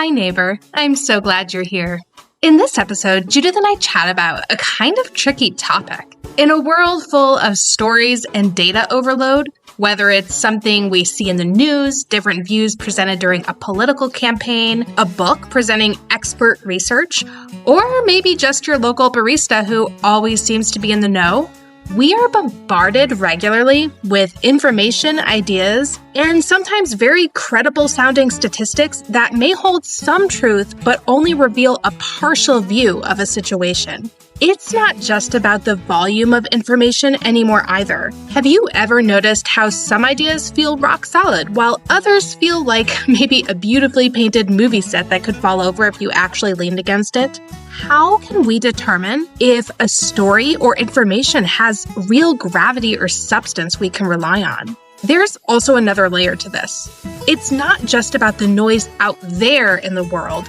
Hi, neighbor. I'm so glad you're here. In this episode, Judith and I chat about a kind of tricky topic. In a world full of stories and data overload, whether it's something we see in the news, different views presented during a political campaign, a book presenting expert research, or maybe just your local barista who always seems to be in the know, we are bombarded regularly with information, ideas, and sometimes very credible-sounding statistics that may hold some truth but only reveal a partial view of a situation. It's not just about the volume of information anymore either. Have you ever noticed how some ideas feel rock solid while others feel like maybe a beautifully painted movie set that could fall over if you actually leaned against it? How can we determine if a story or information has real gravity or substance we can rely on? There's also another layer to this. It's not just about the noise out there in the world.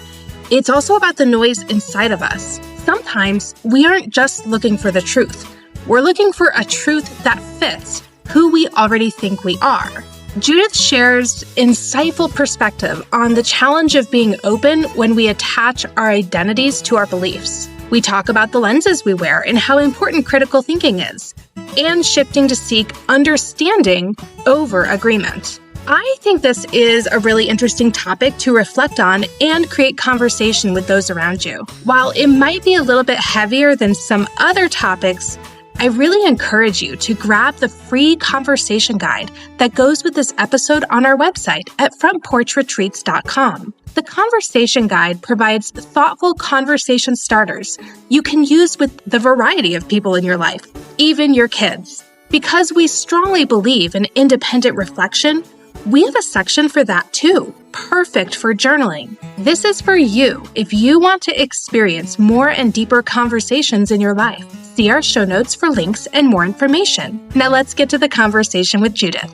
It's also about the noise inside of us. Sometimes we aren't just looking for the truth. We're looking for a truth that fits who we already think we are. Judith shares insightful perspective on the challenge of being open when we attach our identities to our beliefs. We talk about the lenses we wear and how important critical thinking is, and shifting to seek understanding over agreement. I think this is a really interesting topic to reflect on and create conversation with those around you. While it might be a little bit heavier than some other topics, I really encourage you to grab the free conversation guide that goes with this episode on our website at frontporchretreats.com. The conversation guide provides thoughtful conversation starters you can use with the variety of people in your life, even your kids. Because we strongly believe in independent reflection, we have a section for that too, perfect for journaling. This is for you if you want to experience more and deeper conversations in your life. See our show notes for links and more information. Now let's get to the conversation with Judith.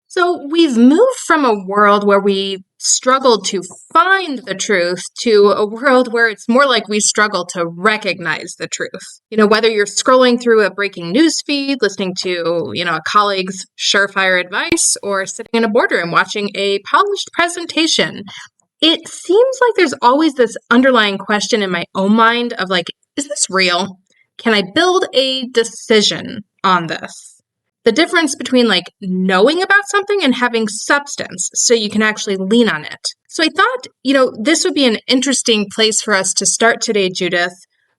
So we've moved from a world where we struggled to find the truth to a world where it's more like we struggle to recognize the truth. Whether you're scrolling through a breaking news feed, listening to, a colleague's surefire advice, or sitting in a boardroom watching a polished presentation, it seems like there's always this underlying question in my own mind of is this real? Can I build a decision on this? The difference between knowing about something and having substance so you can actually lean on it. So I thought, this would be an interesting place for us to start today, Judith,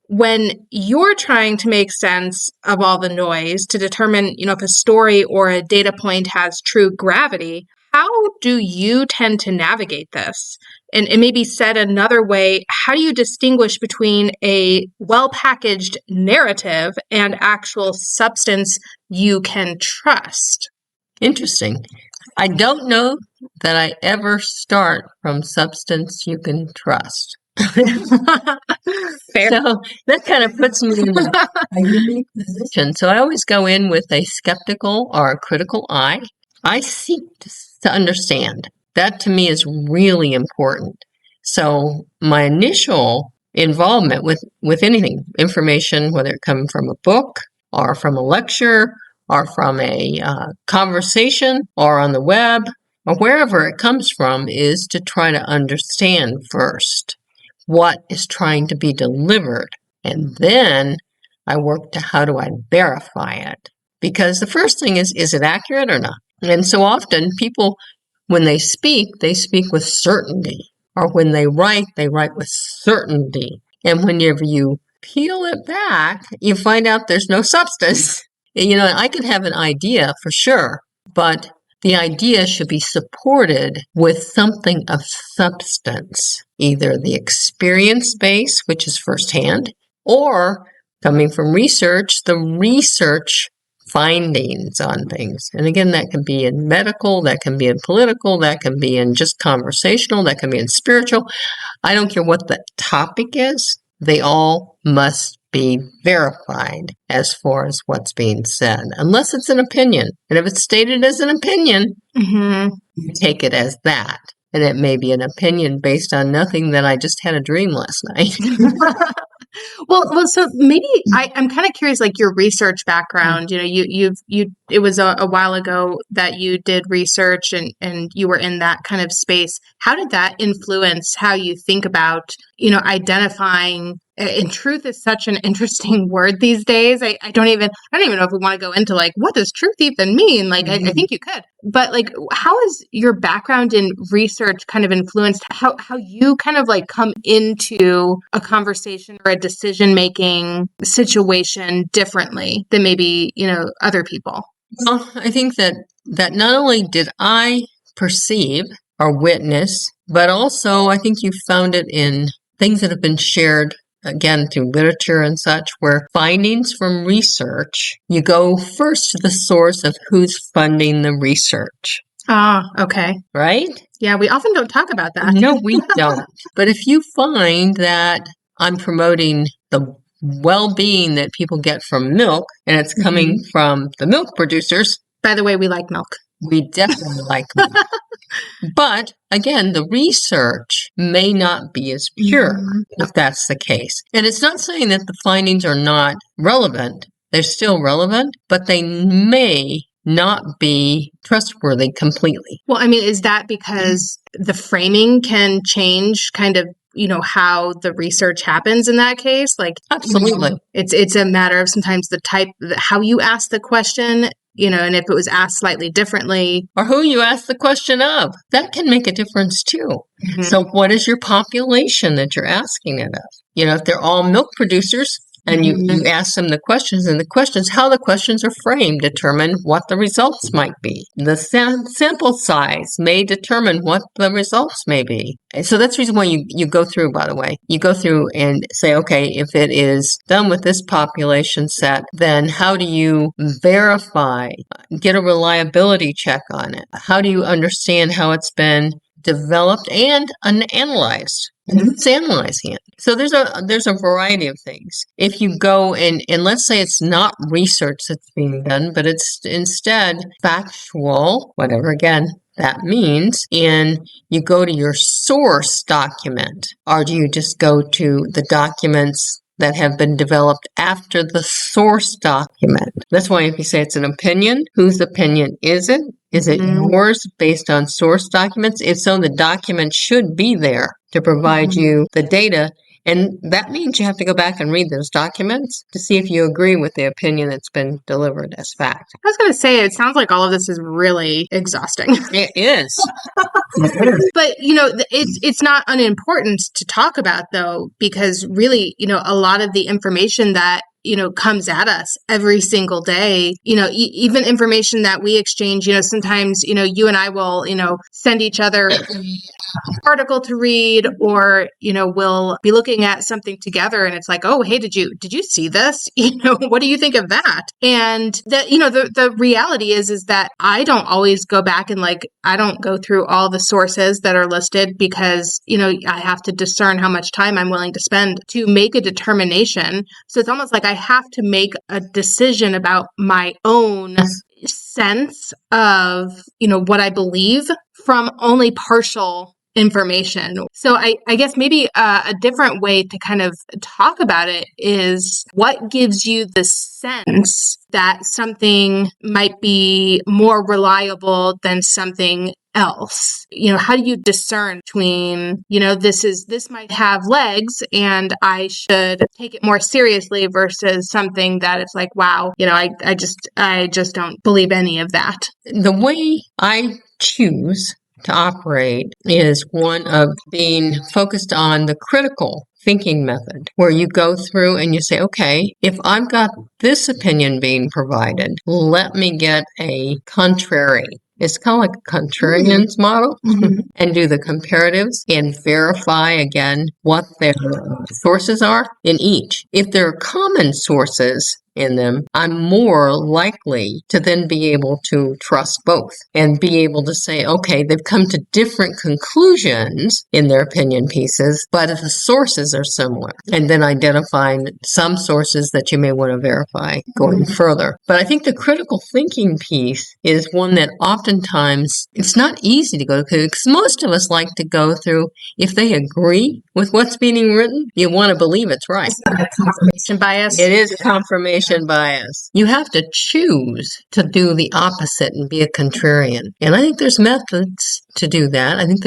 when you're trying to make sense of all the noise to determine, if a story or a data point has true gravity. How do you tend to navigate this? And maybe said another way, how do you distinguish between a well-packaged narrative and actual substance you can trust? Interesting. I don't know that I ever start from substance you can trust. Fair. So that kind of puts me in a unique position. So I always go in with a skeptical or a critical eye. I seek to understand. That to me is really important. So my initial involvement with anything, information, whether it comes from a book or from a lecture or from a conversation or on the web or wherever it comes from, is to try to understand first what is trying to be delivered. And then I work to how do I verify it? Because the first thing is it accurate or not? And so often people, when they speak with certainty. Or when they write with certainty. And whenever you peel it back, you find out there's no substance. I can have an idea for sure, but the idea should be supported with something of substance. Either the experience base, which is firsthand, or coming from research, the research findings on things. And again, that can be in medical, that can be in political, that can be in just conversational, that can be in spiritual. I don't care what the topic is. They all must be verified as far as what's being said, unless it's an opinion. And if it's stated as an opinion, you take it as that. And it may be an opinion based on nothing that I just had a dream last night. Well, so maybe I'm kind of curious, like your research background. You know, it was a while ago that you did research and you were in that kind of space. How did that influence how you think about, identifying? And truth is such an interesting word these days. I don't even know if we want to go into like, what does truth even mean? Like, I think you could, but like, how has your background in research kind of influenced how you kind of like come into a conversation or a decision-making situation differently than maybe, other people? Well, I think that not only did I perceive or witness, but also I think you found it in things that have been shared again through literature and such, where findings from research, you go first to the source of who's funding the research. Ah, okay. Right? Yeah, we often don't talk about that. No, we don't. But if you find that I'm promoting the well-being that people get from milk, and it's coming from the milk producers. By the way, we like milk. We definitely like milk. But again, the research may not be as pure if that's the case. And it's not saying that the findings are not relevant. They're still relevant, but they may not be trustworthy completely. Well, I mean, is that because the framing can change kind of, how the research happens in that case? Like, absolutely. It's a matter of sometimes how you ask the question, and if it was asked slightly differently. Or who you ask the question of, that can make a difference too. Mm-hmm. So what is your population that you're asking it of? If they're all milk producers, and you ask them the questions, and how the questions are framed determine what the results might be. The sample size may determine what the results may be. So that's the reason why you go through, by the way. You go through and say, okay, if it is done with this population set, then how do you verify, get a reliability check on it? How do you understand how it's been developed and analyzed? And who's analyzing it? So there's a variety of things. If you go and let's say it's not research that's being done, but it's instead factual, whatever again that means, and you go to your source document, or do you just go to the documents that have been developed after the source document? That's why if you say it's an opinion, whose opinion is it? Is it yours based on source documents? If so, the document should be there to provide you the data. And that means you have to go back and read those documents to see if you agree with the opinion that's been delivered as fact. I was going to say, it sounds like all of this is really exhausting. It is. But, it's not unimportant to talk about, though, because really, a lot of the information that comes at us every single day, even information that we exchange, sometimes, you and I will, send each other an article to read, or, we'll be looking at something together and it's like, oh, hey, did you see this? What do you think of that? And that, the reality is that I don't always go back and I don't go through all the sources that are listed because, I have to discern how much time I'm willing to spend to make a determination. So it's almost like I have to make a decision about my own sense of, what I believe from only partial information. So I guess maybe a different way to kind of talk about it is, what gives you the sense that something might be more reliable than something else? How do you discern between, this might have legs and I should take it more seriously versus something that it's like, wow, I just don't believe any of that. The way I choose to operate is one of being focused on the critical thinking method, where you go through and you say, okay, if I've got this opinion being provided, let me get a contrary. It's kind of like a contrarian's model, and do the comparatives and verify again what their sources are in each. If there are common sources, in them, I'm more likely to then be able to trust both and be able to say, okay, they've come to different conclusions in their opinion pieces, but the sources are similar. And then identifying some sources that you may want to verify going further. But I think the critical thinking piece is one that oftentimes it's not easy to go through because most of us like to go through, if they agree with what's being written, you want to believe it's right. It's not a confirmation bias. It is confirmation bias. You have to choose to do the opposite and be a contrarian. And I think there's methods to do that. I think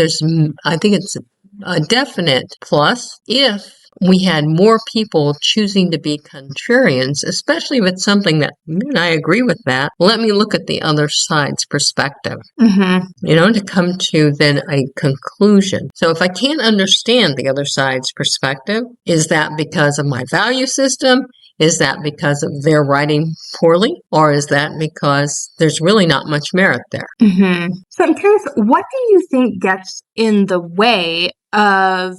it's a definite plus if we had more people choosing to be contrarians, especially if it's something that, I agree with that. Let me look at the other side's perspective, to come to then a conclusion. So if I can't understand the other side's perspective, is that because of my value system? Is that because of their writing poorly? Or is that because there's really not much merit there? So I'm curious, what do you think gets in the way of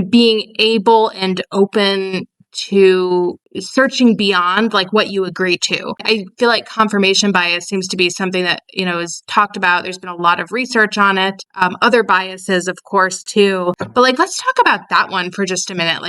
being able and open to searching beyond like what you agree to? I feel like confirmation bias seems to be something that, is talked about. There's been a lot of research on it. Other biases, of course, too. But let's talk about that one for just a minute.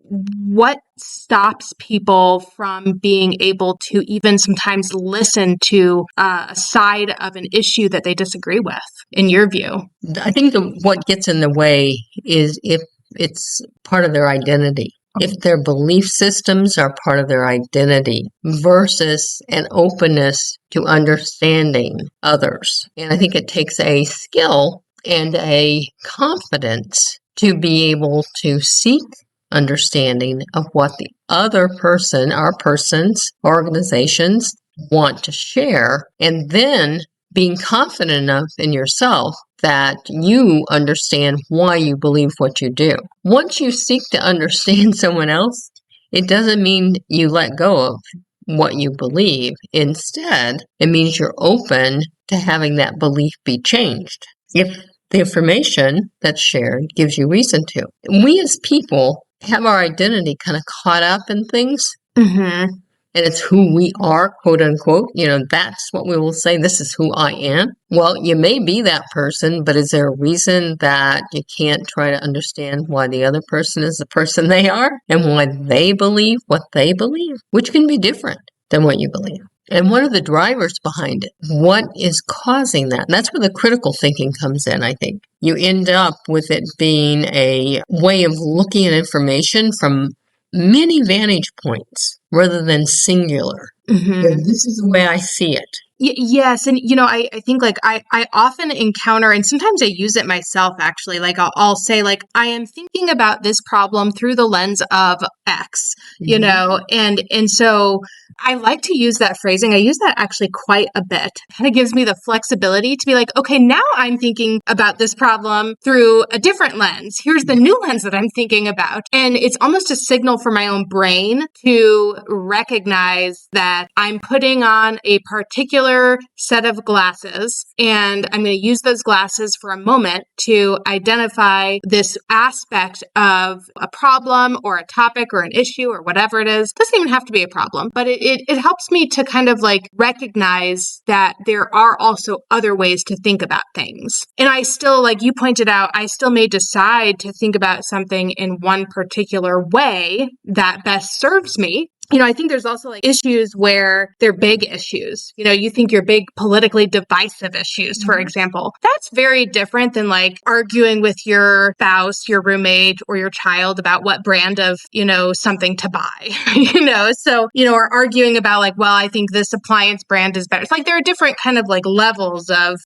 What stops people from being able to even sometimes listen to a side of an issue that they disagree with, in your view? I think what gets in the way is if it's part of their identity. If their belief systems are part of their identity versus an openness to understanding others. And I think it takes a skill and a confidence to be able to seek understanding of what the other person, or persons, organizations want to share, and then being confident enough in yourself that you understand why you believe what you do. Once you seek to understand someone else, it doesn't mean you let go of what you believe. Instead, it means you're open to having that belief be changed. If the information that's shared gives you reason to. We as people have our identity kind of caught up in things. And it's who we are, quote unquote. That's what we will say. This is who I am. Well, you may be that person, but is there a reason that you can't try to understand why the other person is the person they are and why they believe what they believe, which can be different than what you believe? And what are the drivers behind it? What is causing that? And that's where the critical thinking comes in, I think. You end up with it being a way of looking at information from many vantage points rather than singular. This is the way I see it. Yes. And, I think I often encounter, and sometimes I use it myself, actually, I'll say I am thinking about this problem through the lens of X, and so I like to use that phrasing. I use that actually quite a bit. Kind of gives me the flexibility to be okay, now I'm thinking about this problem through a different lens. Here's the new lens that I'm thinking about. And it's almost a signal for my own brain to recognize that I'm putting on a particular set of glasses, and I'm going to use those glasses for a moment to identify this aspect of a problem or a topic or an issue or whatever it is. It doesn't even have to be a problem, but it helps me to kind of recognize that there are also other ways to think about things. And I still, like you pointed out, I still may decide to think about something in one particular way that best serves me. I think there's also issues where they're big issues. You think you're big politically divisive issues, for example. That's very different than arguing with your spouse, your roommate, or your child about what brand of, something to buy, So, or arguing about well, I think this appliance brand is better. It's there are different kind of levels of,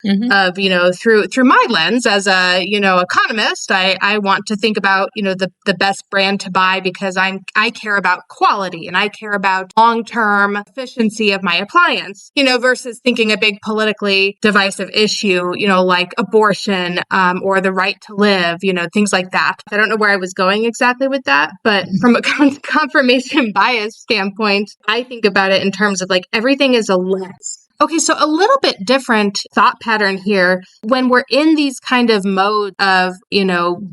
through my lens as a, economist, I want to think about, the best brand to buy because I care about quality and I care about long-term efficiency of my appliance, versus thinking a big politically divisive issue, like abortion, or the right to live, things like that. I don't know where I was going exactly with that, but from a confirmation bias standpoint, I think about it in terms of everything is a lens. Okay, so a little bit different thought pattern here. When we're in these kind of mode of,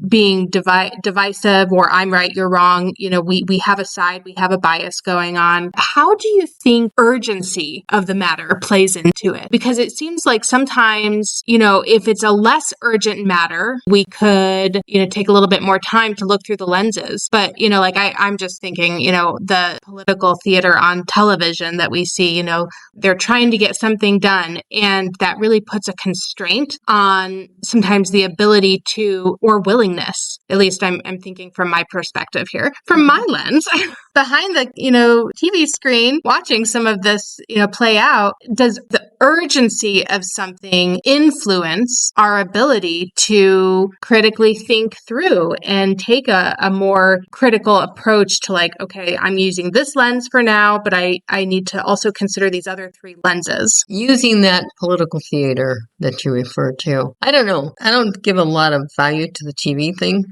being divisive, or I'm right, you're wrong, we have a side, we have a bias going on. How do you think urgency of the matter plays into it? Because it seems like sometimes, if it's a less urgent matter, we could, take a little bit more time to look through the lenses. But, I'm just thinking, the political theater on television that we see, they're trying to get something done, and that really puts a constraint on sometimes the ability to, or willingness, at least I'm thinking from my perspective here, from my lens, behind the, TV screen, watching some of this, play out. Does the urgency of something influence our ability to critically think through and take a more critical approach to, like, okay, I'm using this lens for now, but I need to also consider these other three lenses? Using that political theater that you referred to, I don't know. I don't give a lot of value to the TV thing.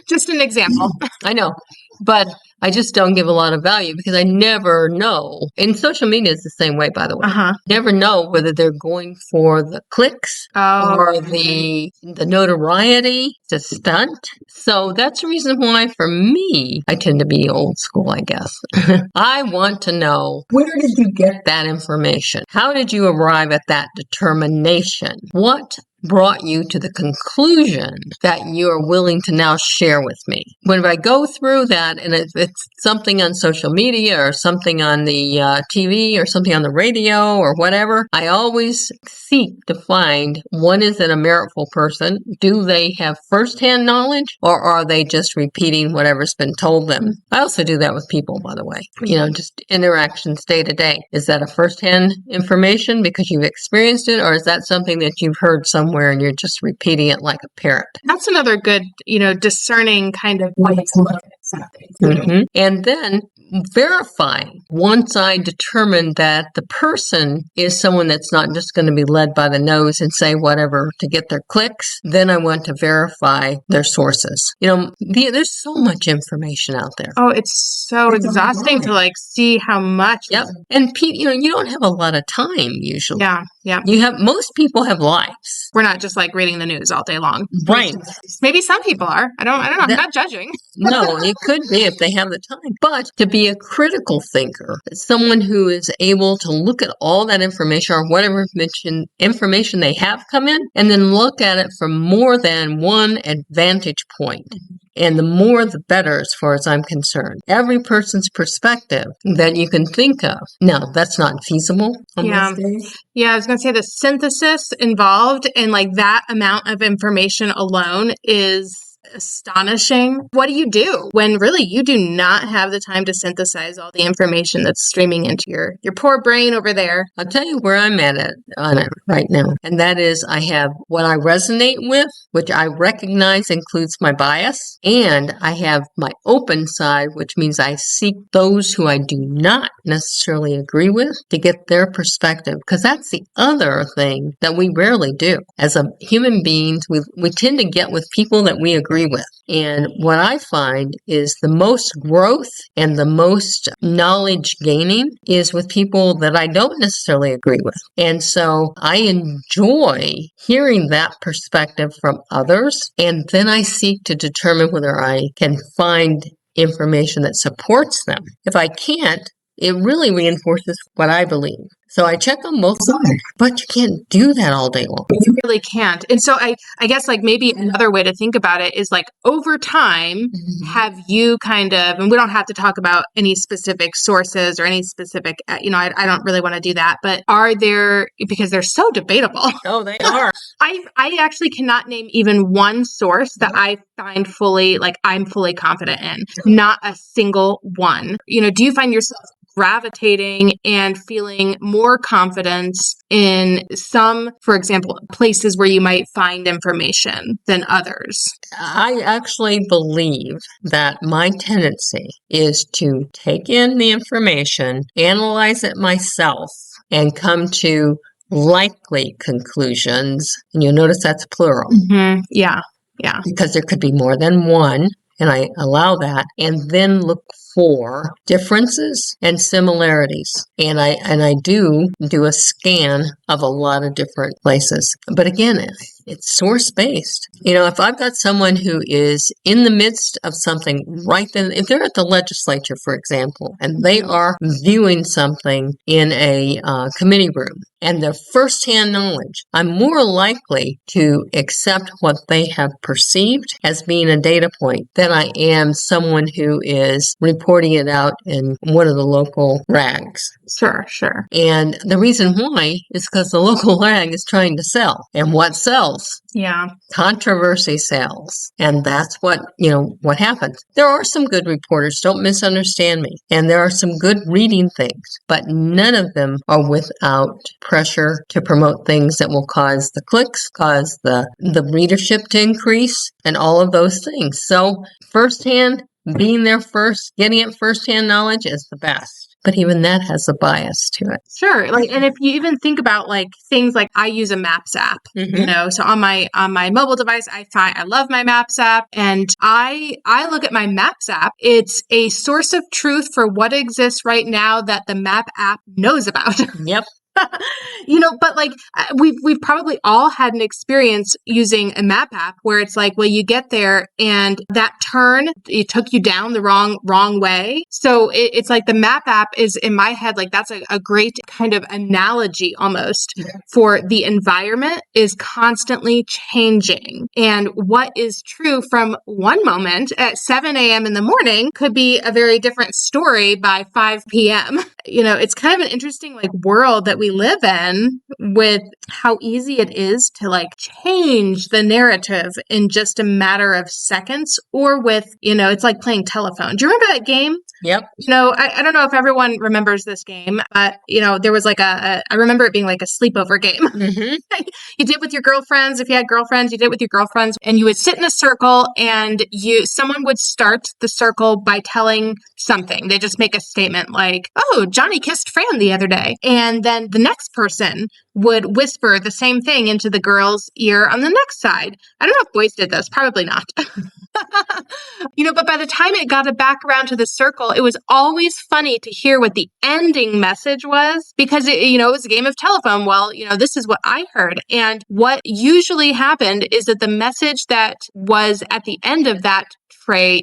Just an example. I know, but I just don't give a lot of value because I never know. And social media is the same way, by the way. Never know whether they're going for the clicks or the notoriety, the stunt. So that's the reason why, for me, I tend to be old school, I guess. I want to know, where did you get that information? How did you arrive at that determination? What brought you to the conclusion that you are willing to now share with me? When I go through that, and it's something on social media or something on the TV or something on the radio or whatever, I always seek to find, one, is it a meritful person? Do they have firsthand knowledge, or are they just repeating whatever's been told them? I also do that with people, by the way. Just interactions day to day. Is that a firsthand information because you've experienced it, or is that something that you've heard somewhere and you're just repeating it like a parrot? That's another good, discerning kind of way to look at something. And then verifying. Once I determine that the person is someone that's not just going to be led by the nose and say whatever to get their clicks, then I want to verify their sources. There's so much information out there. Oh, it's so exhausting to see how much. Yep. And you don't have a lot of time usually. Yeah. Most people have lives. We're not just reading the news all day long. Right. Maybe some people are. I don't know. I'm not judging. No, it could be if they have the time. But to be a critical thinker, someone who is able to look at all that information or whatever information they have come in, and then look at it from more than one vantage point. And the more, the better, as far as I'm concerned. Every person's perspective that you can think of. Now, that's not feasible on these days. Yeah, I was going to say the synthesis involved in that amount of information alone is astonishing. What do you do when really you do not have the time to synthesize all the information that's streaming into your poor brain over there? I'll tell you where I'm on it right now. And that is, I have what I resonate with, which I recognize includes my bias. And I have my open side, which means I seek those who I do not necessarily agree with to get their perspective. Because that's the other thing that we rarely do. As a human beings, we tend to get with people that we agree with. And what I find is the most growth and the most knowledge gaining is with people that I don't necessarily agree with. And so I enjoy hearing that perspective from others. And then I seek to determine whether I can find information that supports them. If I can't, it really reinforces what I believe. So I check on both sides, but you can't do that all day long. You really can't. And so I guess maybe another way to think about it is over time, have you kind of, and we don't have to talk about any specific sources or any specific, I don't really want to do that, but are there, because they're so debatable. Oh, they are. I actually cannot name even one source that I find fully, I'm fully confident in. Not a single one. Do you find yourself gravitating and feeling more confidence in some, for example, places where you might find information than others? I actually believe that my tendency is to take in the information, analyze it myself, and come to likely conclusions. And you'll notice that's plural. Yeah. Because there could be more than one. And I allow that, and then look for differences and similarities. And I do a scan of a lot of different places. But again, it's source-based. If I've got someone who is in the midst of something right then, if they're at the legislature, for example, and they are viewing something in a committee room, and their firsthand knowledge, I'm more likely to accept what they have perceived as being a data point than I am someone who is reporting it out in one of the local rags. Sure. And the reason why is because the local rag is trying to sell. And what sells? Yeah. Controversy sells. And that's what happens. There are some good reporters, don't misunderstand me. And there are some good reading things, but none of them are without pressure to promote things that will cause the clicks, cause the readership to increase, and all of those things. So firsthand, being there first, getting it firsthand knowledge is the best. But even that has a bias to it. Sure. And if you even think about things like I use a Maps app, so on my mobile device, I love my Maps app, and I look at my Maps app. It's a source of truth for what exists right now that the Map app knows about. Yep. But we've probably all had an experience using a map app where it's you get there and that turn, it took you down the wrong way. So it's the map app is in my head, that's a great kind of analogy almost for the environment is constantly changing. And what is true from one moment at 7 a.m. in the morning could be a very different story by 5 p.m. It's kind of an interesting world that we live in with how easy it is to change the narrative in just a matter of seconds, or with, it's like playing telephone. Do you remember that game? Yep. I don't know if everyone remembers this game, but there was I remember it being a sleepover game. Mm-hmm. You did with your girlfriends. If you had girlfriends, you did with your girlfriends, and you would sit in a circle, and someone would start the circle by telling something. They just make a statement like, "Oh, Johnny kissed Fran the other day," and then the next person would whisper the same thing into the girl's ear on the next side. I don't know if boys did this, probably not. But by the time it got back around to the circle, it was always funny to hear what the ending message was, because it was a game of telephone. Well, this is what I heard. And what usually happened is that the message that was at the end of that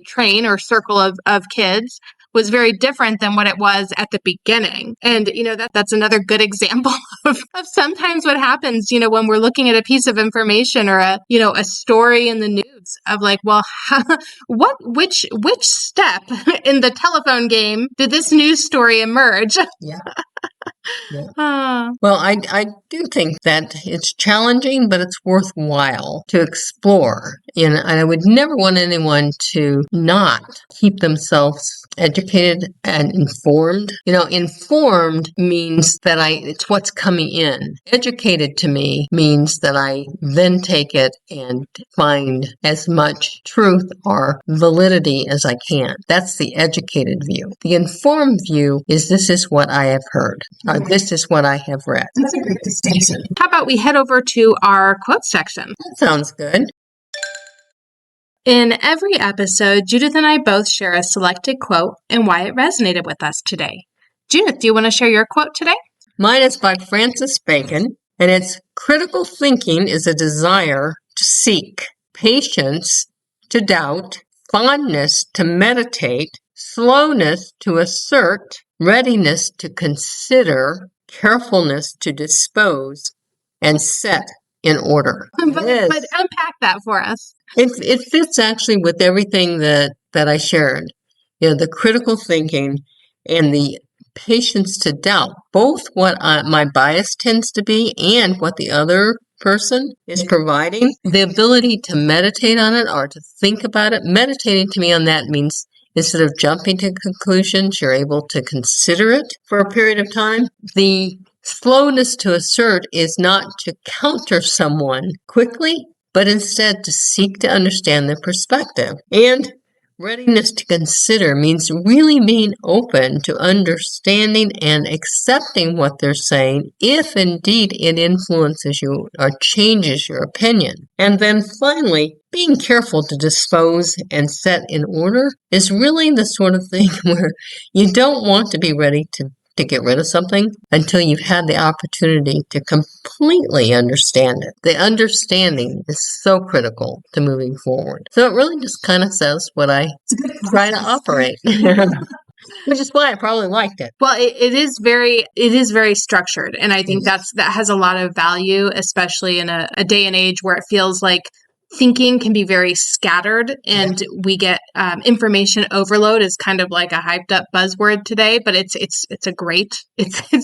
train or circle of kids was very different than what it was at the beginning. And, that's another good example of sometimes what happens, when we're looking at a piece of information or a story in the news of which step in the telephone game did this news story emerge? Yeah. Yeah. Well, I do think that it's challenging, but it's worthwhile to explore. And I would never want anyone to not keep themselves educated and informed. Informed means that it's what's coming in. Educated to me means that I then take it and find as much truth or validity as I can. That's the educated view. The informed view is this is what I have heard. This is what I have read. That's a great distinction. How about we head over to our quote section? That sounds good. In every episode, Judith and I both share a selected quote and why it resonated with us today. Judith, do you want to share your quote today? Mine is by Francis Bacon, and it's critical thinking is a desire to seek, patience to doubt, fondness to meditate, slowness to assert, readiness to consider, carefulness to dispose, and set in order. But unpack that for us. It fits actually with everything that I shared. The critical thinking and the patience to doubt, both what my bias tends to be and what the other person is providing. The ability to meditate on it or to think about it. Meditating to me on that means instead of jumping to conclusions, you're able to consider it for a period of time. The slowness to assert is not to counter someone quickly, but instead to seek to understand their perspective. And readiness to consider means really being open to understanding and accepting what they're saying if indeed it influences you or changes your opinion. And then finally, being careful to dispose and set in order is really the sort of thing where you don't want to be ready to get rid of something until you've had the opportunity to completely understand it. The understanding is so critical to moving forward. So it really just kind of says what I try to operate. Which is why I probably liked it. Well, it is very structured. And I think that has a lot of value, especially in a day and age where it feels like thinking can be very scattered and we get information overload is kind of like a hyped up buzzword today, but it's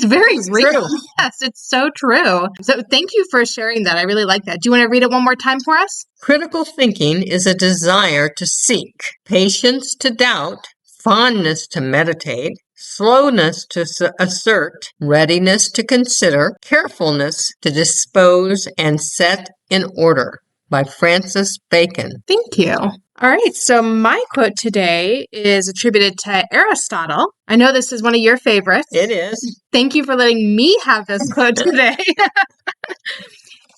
very real. True. Yes, it's so true. So thank you for sharing that. I really like that. Do you want to read it one more time for us? Critical thinking is a desire to seek, patience to doubt, fondness to meditate, slowness to assert, readiness to consider, carefulness to dispose and set in order. By Francis Bacon. Thank you. All right. So my quote today is attributed to Aristotle. I know this is one of your favorites. It is. Thank you for letting me have this quote today.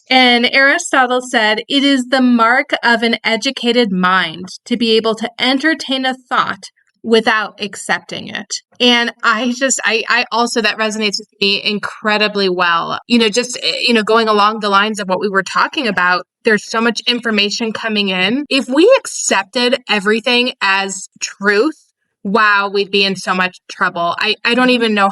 And Aristotle said, "It is the mark of an educated mind to be able to entertain a thought without accepting it." And I also, that resonates with me incredibly well. Going along the lines of what we were talking about, there's so much information coming in. If we accepted everything as truth, wow, we'd be in so much trouble. I don't even know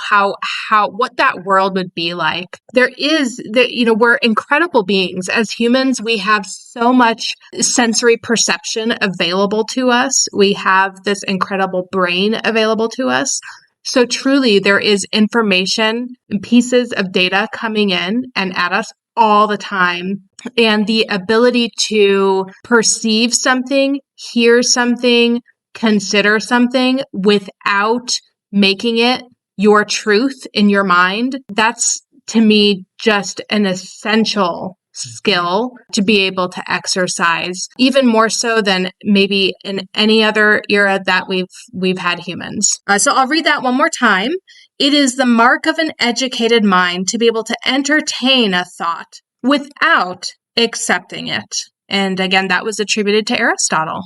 what that world would be like. We're incredible beings. As humans, we have so much sensory perception available to us. We have this incredible brain available to us. So truly, there is information and pieces of data coming in and at us all the time. And the ability to perceive something, hear something, consider something without making it your truth in your mind, that's, to me, just an essential skill to be able to exercise, even more so than maybe in any other era that we've had humans. So I'll read that one more time. "It is the mark of an educated mind to be able to entertain a thought without accepting it." And again, that was attributed to Aristotle.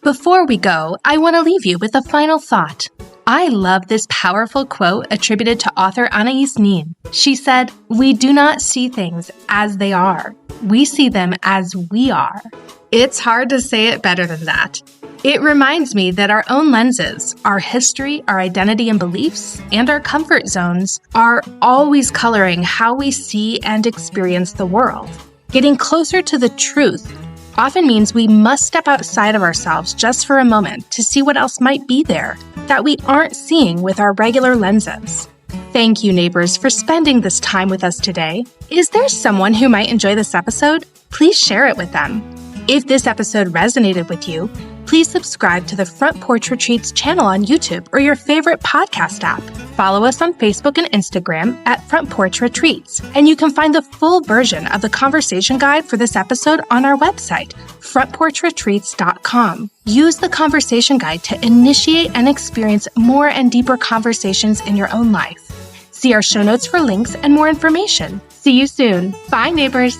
Before we go, I want to leave you with a final thought. I love this powerful quote attributed to author Anais Nin. She said, "We do not see things as they are. We see them as we are." It's hard to say it better than that. It reminds me that our own lenses, our history, our identity and beliefs, and our comfort zones are always coloring how we see and experience the world. Getting closer to the truth often means we must step outside of ourselves just for a moment to see what else might be there that we aren't seeing with our regular lenses. Thank you, neighbors, for spending this time with us today. Is there someone who might enjoy this episode? Please share it with them. If this episode resonated with you, please subscribe to the Front Porch Retreats channel on YouTube or your favorite podcast app. Follow us on Facebook and Instagram at Front Porch Retreats. And you can find the full version of the conversation guide for this episode on our website, frontporchretreats.com. Use the conversation guide to initiate and experience more and deeper conversations in your own life. See our show notes for links and more information. See you soon. Bye, neighbors.